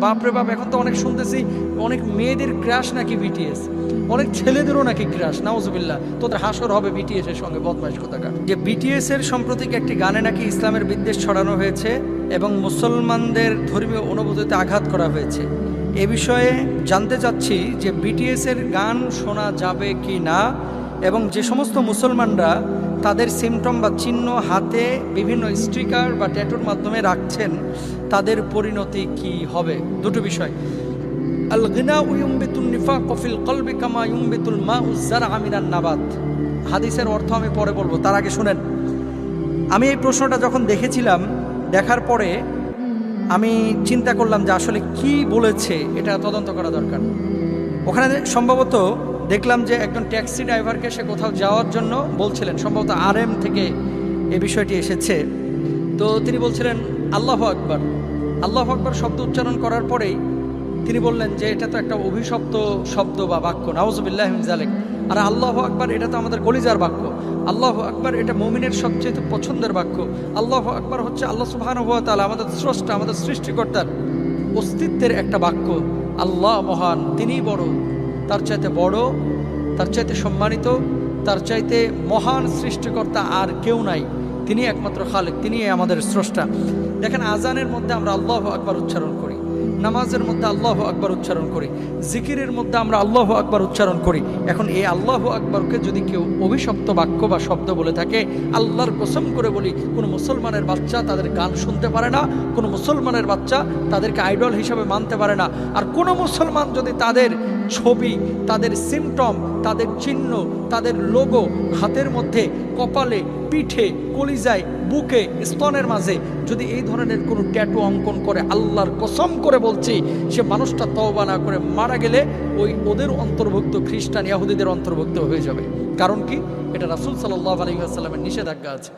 বাপরে বাপ, এখন তো অনেক শুনতেছি অনেক মেয়েদের ক্রাশ নাকি বিটিএস, অনেক ছেলেদেরও নাকি ক্রাশ। নাউজুবিল্লাহ, তোদের হাসর হবে বিটিএস এর সঙ্গে, বদমাইশ কোথাকার। যে বিটিএস এর সাম্প্রতিক একটি গানে নাকি ইসলামের বিদ্বেষ ছড়ানো হয়েছে এবং মুসলমানদের ধর্মীয় অনুভূতিতে আঘাত করা হয়েছে। এ বিষয়ে জানতে চাচ্ছি যে বিটিএস এর গান শোনা যাবে কি না, এবং যে সমস্ত মুসলমানরা তাদের সিমটম বা চিহ্ন হাতে বিভিন্ন স্টিকার বা ট্যাটুর মাধ্যমে রাখছেন তাদের পরিণতি কি হবে। দুটো বিষয়। আল গিনাউ ইউমবিতুন নিফাক ফিল কলবি কামা ইউমবিতুল মাউ যারআ মিনান নাবাত। হাদিসের অর্থ আমি পরে বলবো, তার আগে শুনেন। আমি এই প্রশ্নটা যখন দেখেছিলাম, দেখার পরে আমি চিন্তা করলাম যে আসলে কি বলেছে, এটা তদন্ত করা দরকার। ওখানে সম্ভবত দেখলাম যে একজন ট্যাক্সি ড্রাইভারকে সে কোথাও যাওয়ার জন্য বলছিলেন, সম্ভবত আরএম থেকে এই বিষয়টি এসেছে। তো তিনি বলছিলেন আল্লাহু আকবার। আল্লাহু আকবার শব্দ উচ্চারণ করার পরেই তিনি বললেন যে এটা তো একটা অভিশপ্ত শব্দ বা বাক্য, নাউজুবিল্লাহি মিন যালিক। আর আল্লাহু আকবার এটা তো আমাদের কলিজার বাক্য। আল্লাহু আকবার এটা মুমিনের সবচেয়ে পছন্দের বাক্য। আল্লাহু আকবার হচ্ছে আল্লাহ সুবহানাহু ওয়া তাআলা, আমাদের স্রষ্টা, আমাদের সৃষ্টিকর্তার অস্তিত্বের একটা বাক্য। আল্লাহ মহান, তিনিই বড়, তার চাইতে বড়, তার চাইতে সম্মানিত, তার চাইতে মহান সৃষ্টিকর্তা আর কেউ নাই। তিনি একমাত্র খালেক, তিনি আমাদের স্রষ্টা। দেখেন, আজানের মধ্যে আমরা আল্লাহু আকবার উচ্চারণ করি, নামাজের মধ্যে আল্লাহু আকবার উচ্চারণ করি, জিকিরের মধ্যে আমরা আল্লাহু আকবার উচ্চারণ করি। এখন এই আল্লাহু আকবরকে যদি কেউ অভিশপ্ত বাক্য বা শব্দ বলে থাকে, আল্লাহর কসম করে বলি, কোনো মুসলমানের বাচ্চা তাদের গান শুনতে পারে না, কোনো মুসলমানের বাচ্চা তাদেরকে আইডল হিসাবে মানতে পারে না। আর কোনো মুসলমান যদি তাদের ছবি, তাদের সিমটম, তাদের চিহ্ন, তাদের লোগো হাতের মধ্যে, কপালে, পিঠে, কলিজায়, বুকে, স্তনের মাঝে যদি এই ধরনের কোনো ট্যাটু অঙ্কন করে, আল্লাহর কসম করে বলছি, সে মানুষটা তওবা না করে মারা গেলে ওদের অন্তর্ভুক্ত, খ্রিস্টান ইহুদিদের অন্তর্ভুক্ত হয়ে যাবে। কারণ কি? এটা রাসূল সাল্লাল্লাহু আলাইহি ওয়াসাল্লামের নিষেধাজ্ঞা আছে।